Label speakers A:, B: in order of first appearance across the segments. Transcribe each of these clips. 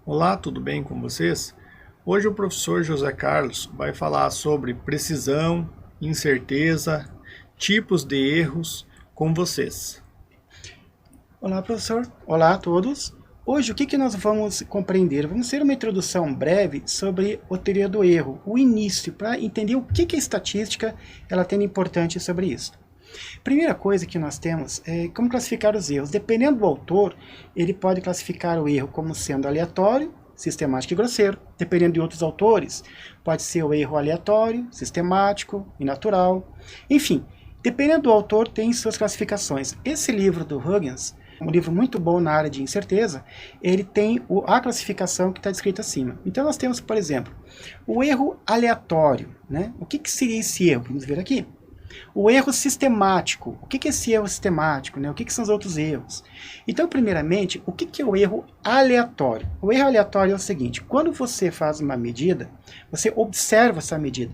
A: Olá, tudo bem com vocês? Hoje o professor José Carlos vai falar sobre precisão, incerteza, tipos de erros com vocês.
B: Olá, professor. Olá a todos. Hoje, o que nós vamos compreender? Vamos ter uma introdução breve sobre a teoria do erro, o início, para entender o que a estatística ela tem de importante sobre isso. Primeira coisa que nós temos é como classificar os erros. Dependendo do autor, ele pode classificar o erro como sendo aleatório, sistemático e grosseiro. Dependendo de outros autores, pode ser o erro aleatório, sistemático e natural. Enfim, dependendo do autor, tem suas classificações. Esse livro do Huggins, um livro muito bom na área de incerteza, ele tem a classificação que está descrita acima. Então nós temos, por exemplo, o erro aleatório, né? O que seria esse erro? Vamos ver aqui. O erro sistemático. O que é esse erro sistemático? Né? O que são os outros erros? Então, primeiramente, o que é o erro aleatório? O erro aleatório é o seguinte: quando você faz uma medida, você observa essa medida.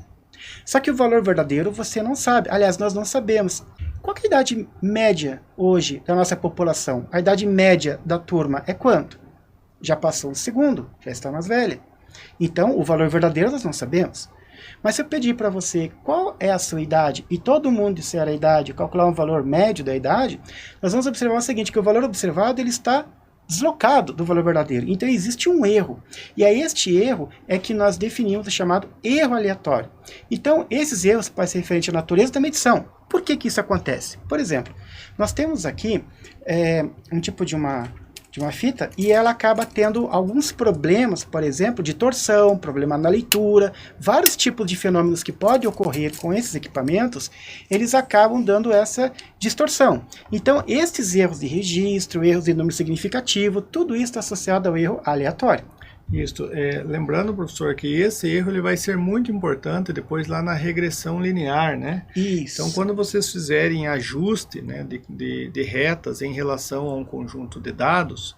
B: Só que o valor verdadeiro você não sabe. Aliás, nós não sabemos. Qual é a idade média hoje da nossa população? A idade média da turma é quanto? Já passou o segundo, já está mais velha. Então, o valor verdadeiro nós não sabemos. Mas se eu pedir para você qual é a sua idade e todo mundo disser a idade, calcular um valor médio da idade, nós vamos observar o seguinte, que o valor observado ele está deslocado do valor verdadeiro. Então existe um erro. E é este erro é que nós definimos o chamado erro aleatório. Então esses erros podem ser referentes à natureza da medição. Por que isso acontece? Por exemplo, nós temos aqui um tipo de uma fita e ela acaba tendo alguns problemas, por exemplo, de torção, problema na leitura, vários tipos de fenômenos que podem ocorrer com esses equipamentos, eles acabam dando essa distorção. Então, esses erros de registro, erros de número significativo, tudo isso está associado ao erro aleatório.
A: Isso, lembrando, professor, que esse erro ele vai ser muito importante depois lá na regressão linear, né?
B: Isso.
A: Então, quando vocês fizerem ajuste, né, de retas em relação a um conjunto de dados,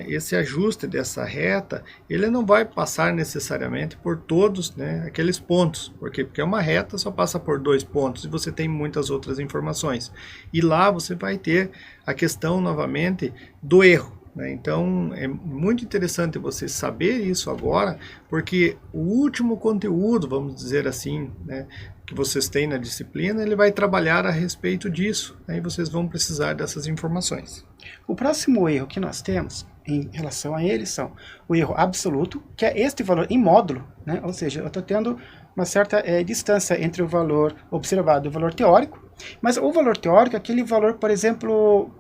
A: esse ajuste dessa reta, ele não vai passar necessariamente por todos, né, aqueles pontos. Por quê? Porque uma reta só passa por 2 pontos e você tem muitas outras informações. E lá você vai ter a questão, novamente, do erro. Então é muito interessante você saber isso agora, porque o último conteúdo, vamos dizer assim, né, que vocês têm na disciplina, ele vai trabalhar a respeito disso, e vocês vão precisar dessas informações.
B: O próximo erro que nós temos em relação a ele são o erro absoluto, que é este valor em módulo, né? Ou seja, eu estou tendo uma certa distância entre o valor observado e o valor teórico, mas o valor teórico é aquele valor, por exemplo,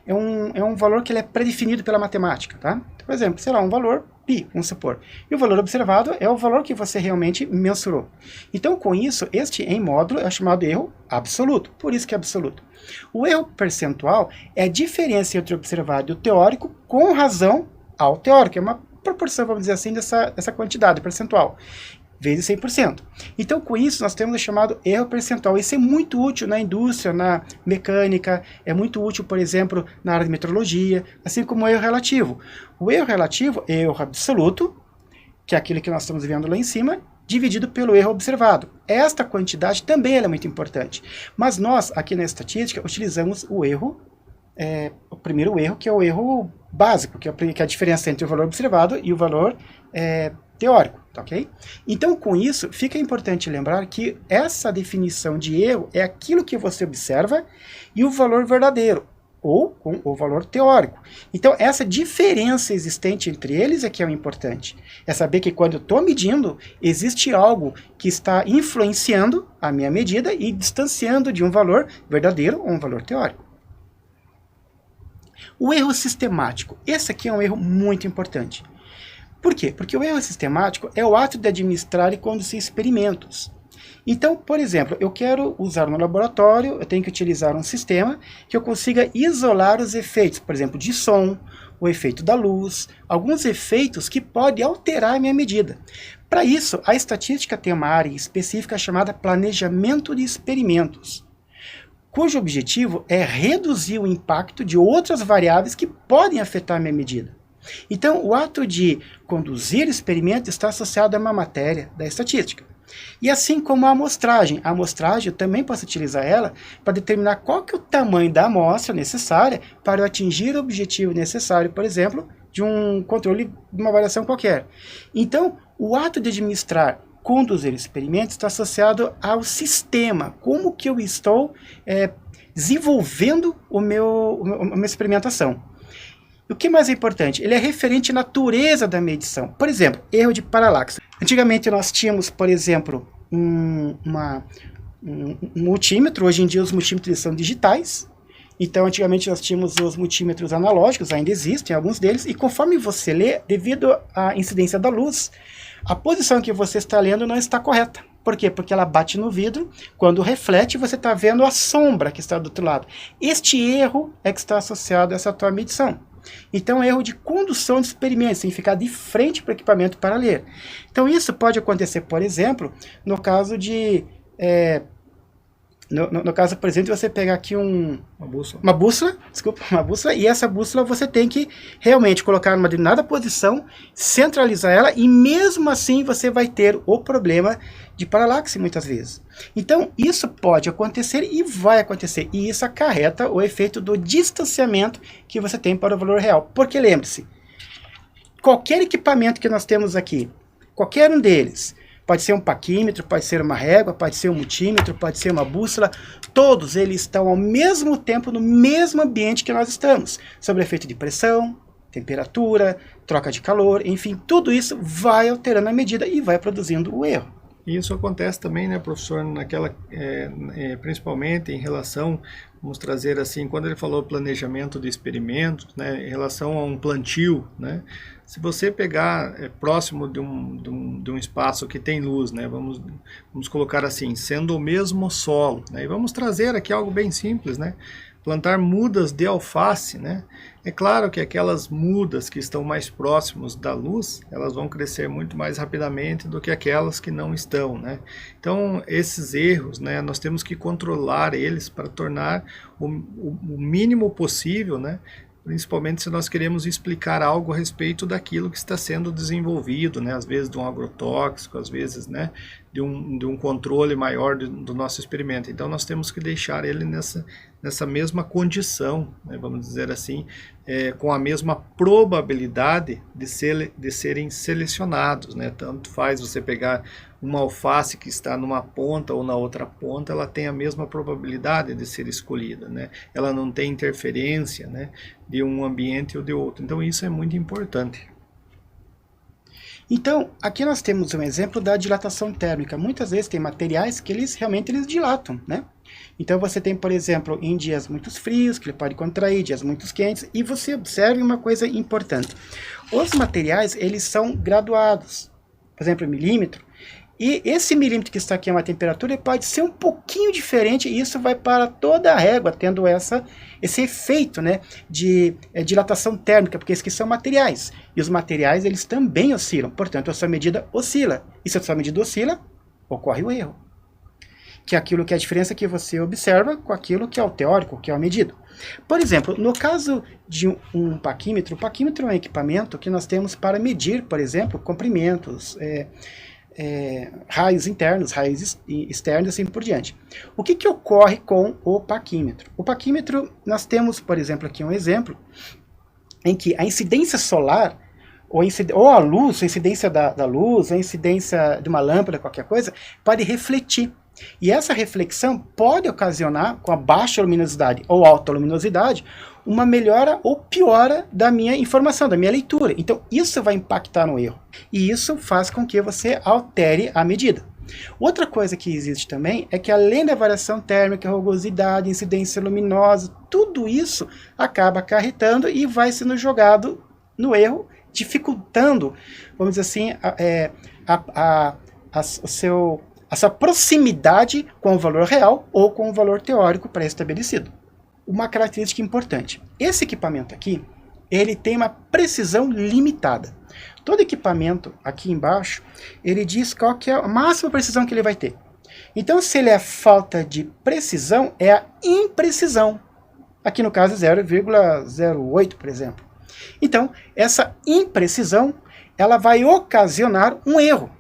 B: é um valor que ele é predefinido pela matemática, tá? Por exemplo, sei lá, um valor π, vamos supor. E o valor observado é o valor que você realmente mensurou. Então, com isso, este em módulo é chamado erro absoluto, por isso que é absoluto. O erro percentual é a diferença entre o observado e o teórico com razão ao teórico, é uma proporção, vamos dizer assim, dessa quantidade percentual, vezes 100%. Então, com isso, nós temos o chamado erro percentual. Isso é muito útil na indústria, na mecânica, é muito útil, por exemplo, na área de metrologia, assim como o erro relativo. O erro relativo é o erro absoluto, que é aquele que nós estamos vendo lá em cima, dividido pelo erro observado. Esta quantidade também é muito importante. Mas nós, aqui na estatística, utilizamos o erro, o primeiro erro, que é o erro básico, que é a diferença entre o valor observado e o valor teórico, tá ok? Então, com isso, fica importante lembrar que essa definição de erro é aquilo que você observa e o valor verdadeiro, ou com o valor teórico. Então, essa diferença existente entre eles é que é o importante. É saber que quando eu estou medindo, existe algo que está influenciando a minha medida e distanciando de um valor verdadeiro ou um valor teórico. O erro sistemático. Esse aqui é um erro muito importante. Por quê? Porque o erro sistemático é o ato de administrar e conduzir experimentos. Então, por exemplo, eu quero usar no laboratório, eu tenho que utilizar um sistema que eu consiga isolar os efeitos, por exemplo, de som, o efeito da luz, alguns efeitos que podem alterar a minha medida. Para isso, a estatística tem uma área específica chamada planejamento de experimentos, cujo objetivo é reduzir o impacto de outras variáveis que podem afetar a minha medida. Então, o ato de conduzir experimentos está associado a uma matéria da estatística. E assim como a amostragem eu também posso utilizar ela para determinar qual que é o tamanho da amostra necessária para eu atingir o objetivo necessário, por exemplo, de um controle de uma variação qualquer. Então, o ato de administrar, conduzir experimentos está associado ao sistema, como que eu estou desenvolvendo a minha experimentação. O que mais é importante? Ele é referente à natureza da medição. Por exemplo, erro de paralaxe. Antigamente nós tínhamos, por exemplo, um multímetro. Hoje em dia os multímetros são digitais. Então antigamente nós tínhamos os multímetros analógicos, ainda existem alguns deles, e conforme você lê, devido à incidência da luz, a posição que você está lendo não está correta. Por quê? Porque ela bate no vidro, quando reflete você está vendo a sombra que está do outro lado. Este erro é que está associado a essa tua medição. Então, erro de condução de experimentos, sem ficar de frente para o equipamento para ler. Então, isso pode acontecer, por exemplo, no caso de... No caso, por exemplo, de você pegar aqui uma bússola, e essa bússola você tem que realmente colocar numa determinada posição, centralizar ela, e mesmo assim você vai ter o problema de paralaxe muitas vezes. Então, isso pode acontecer e vai acontecer, e isso acarreta o efeito do distanciamento que você tem para o valor real. Porque lembre-se, qualquer equipamento que nós temos aqui, qualquer um deles, pode ser um paquímetro, pode ser uma régua, pode ser um multímetro, pode ser uma bússola. Todos eles estão ao mesmo tempo no mesmo ambiente que nós estamos. Sob o efeito de pressão, temperatura, troca de calor, enfim, tudo isso vai alterando a medida e vai produzindo o erro.
A: E isso acontece também, né, professor, principalmente em relação, vamos trazer assim, quando ele falou planejamento de experimentos, né, em relação a um plantio, né, se você pegar próximo de um espaço que tem luz, né, vamos colocar assim, sendo o mesmo solo, né, e vamos trazer aqui algo bem simples, né, plantar mudas de alface, né? É claro que aquelas mudas que estão mais próximos da luz, elas vão crescer muito mais rapidamente do que aquelas que não estão, né? Então, esses erros, né, nós temos que controlar eles para tornar o mínimo possível, né? Principalmente se nós queremos explicar algo a respeito daquilo que está sendo desenvolvido, né? Às vezes de um agrotóxico, às vezes, né, de um controle maior do nosso experimento. Então nós temos que deixar ele nessa mesma condição, né, vamos dizer assim, com a mesma probabilidade de serem selecionados, né? Tanto faz você pegar uma alface que está numa ponta ou na outra ponta, ela tem a mesma probabilidade de ser escolhida, né? Ela não tem interferência, né, de um ambiente ou de outro. Então isso é muito importante.
B: Então, aqui nós temos um exemplo da dilatação térmica. Muitas vezes tem materiais que realmente eles dilatam, né? Então você tem, por exemplo, em dias muito frios, que ele pode contrair, dias muito quentes, e você observe uma coisa importante. Os materiais, eles são graduados. Por exemplo, milímetro. E esse milímetro que está aqui a uma temperatura ele pode ser um pouquinho diferente, e isso vai para toda a régua, tendo esse efeito, né, de dilatação térmica, porque esses aqui são materiais. E os materiais, eles também oscilam, portanto, a sua medida oscila. E se a sua medida oscila, ocorre o erro. Que é aquilo que é a diferença que você observa com aquilo que é o teórico, que é o medido. Por exemplo, no caso de um paquímetro, o paquímetro é um equipamento que nós temos para medir, por exemplo, comprimentos, raios internos, raios externos, assim por diante. O que ocorre com o paquímetro? O paquímetro, nós temos, por exemplo, aqui um exemplo, em que a incidência solar, ou a luz, a incidência da luz, a incidência de uma lâmpada, qualquer coisa, pode refletir. E essa reflexão pode ocasionar, com a baixa luminosidade ou alta luminosidade, uma melhora ou piora da minha informação, da minha leitura. Então, isso vai impactar no erro. E isso faz com que você altere a medida. Outra coisa que existe também é que, além da variação térmica, rugosidade, incidência luminosa, tudo isso acaba acarretando e vai sendo jogado no erro, dificultando, vamos dizer assim, a sua proximidade com o valor real ou com o valor teórico pré-estabelecido. Uma característica importante. Esse equipamento aqui, ele tem uma precisão limitada. Todo equipamento aqui embaixo, ele diz qual que é a máxima precisão que ele vai ter. Então, se ele é falta de precisão, é a imprecisão. Aqui no caso, 0,08, por exemplo. Então, essa imprecisão, ela vai ocasionar um erro.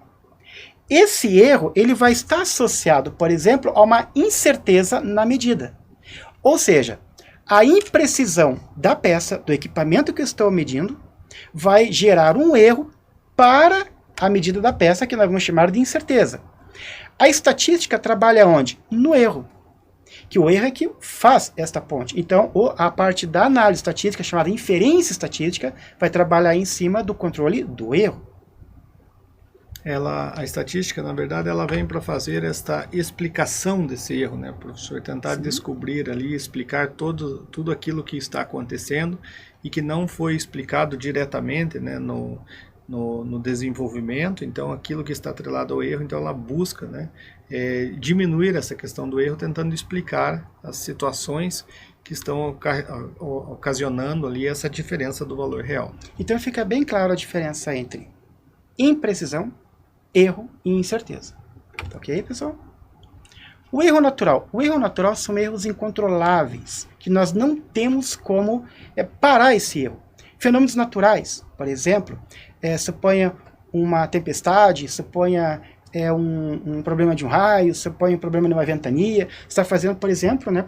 B: Esse erro, ele vai estar associado, por exemplo, a uma incerteza na medida. Ou seja, a imprecisão da peça, do equipamento que eu estou medindo, vai gerar um erro para a medida da peça, que nós vamos chamar de incerteza. A estatística trabalha onde? No erro. Que o erro é que faz esta ponte. Então, a parte da análise estatística, chamada inferência estatística, vai trabalhar em cima do controle do erro.
A: A estatística, na verdade, ela vem para fazer esta explicação desse erro, né, professor? Tentar descobrir ali, explicar tudo aquilo que está acontecendo e que não foi explicado diretamente, né, no desenvolvimento. Então, aquilo que está atrelado ao erro, então ela busca, né, diminuir essa questão do erro, tentando explicar as situações que estão ocasionando ali essa diferença do valor real.
B: Então fica bem clara a diferença entre imprecisão, erro e incerteza. Ok, pessoal? O erro natural. O erro natural são erros incontroláveis, que nós não temos como parar esse erro. Fenômenos naturais, por exemplo, suponha uma tempestade, suponha um problema de um raio, suponha um problema de uma ventania. Você está fazendo, por exemplo, né,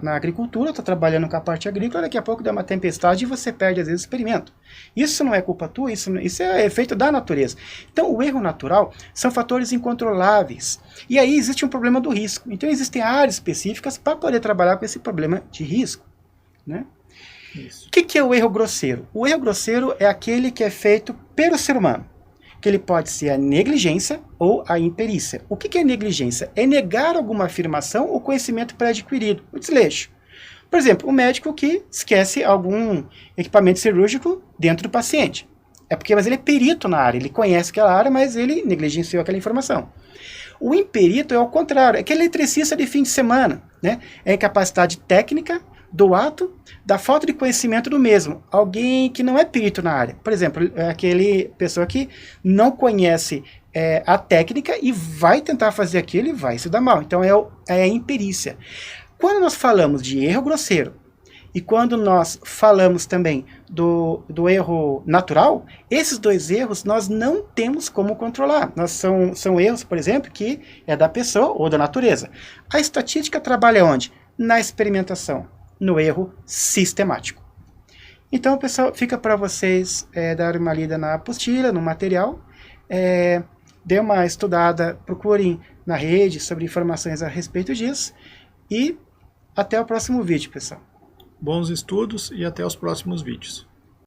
B: na agricultura, está trabalhando com a parte agrícola, daqui a pouco dá uma tempestade e você perde, às vezes, o experimento. Isso não é culpa tua, isso é efeito da natureza. Então, o erro natural são fatores incontroláveis. E aí existe um problema do risco. Então, existem áreas específicas para poder trabalhar com esse problema de risco, né?
A: Isso.
B: O que é o erro grosseiro? O erro grosseiro é aquele que é feito pelo ser humano, que ele pode ser a negligência ou a imperícia. O que é negligência? É negar alguma afirmação ou conhecimento pré-adquirido, o desleixo. Por exemplo, o médico que esquece algum equipamento cirúrgico dentro do paciente. Mas ele é perito na área, ele conhece aquela área, mas ele negligenciou aquela informação. O imperito é ao contrário, é aquele eletricista de fim de semana, né? É a incapacidade técnica do ato, da falta de conhecimento do mesmo. Alguém que não é perito na área. Por exemplo, é aquele pessoa que não conhece a técnica e vai tentar fazer aquilo e vai se dar mal. Então é a imperícia. Quando nós falamos de erro grosseiro e quando nós falamos também do erro natural, esses dois erros nós não temos como controlar. São erros, por exemplo, que é da pessoa ou da natureza. A estatística trabalha onde? Na experimentação, no erro sistemático. Então, pessoal, fica para vocês dar uma lida na apostila, no material. Dê uma estudada, procurem na rede sobre informações a respeito disso. E até o próximo vídeo, pessoal.
A: Bons estudos e até os próximos vídeos.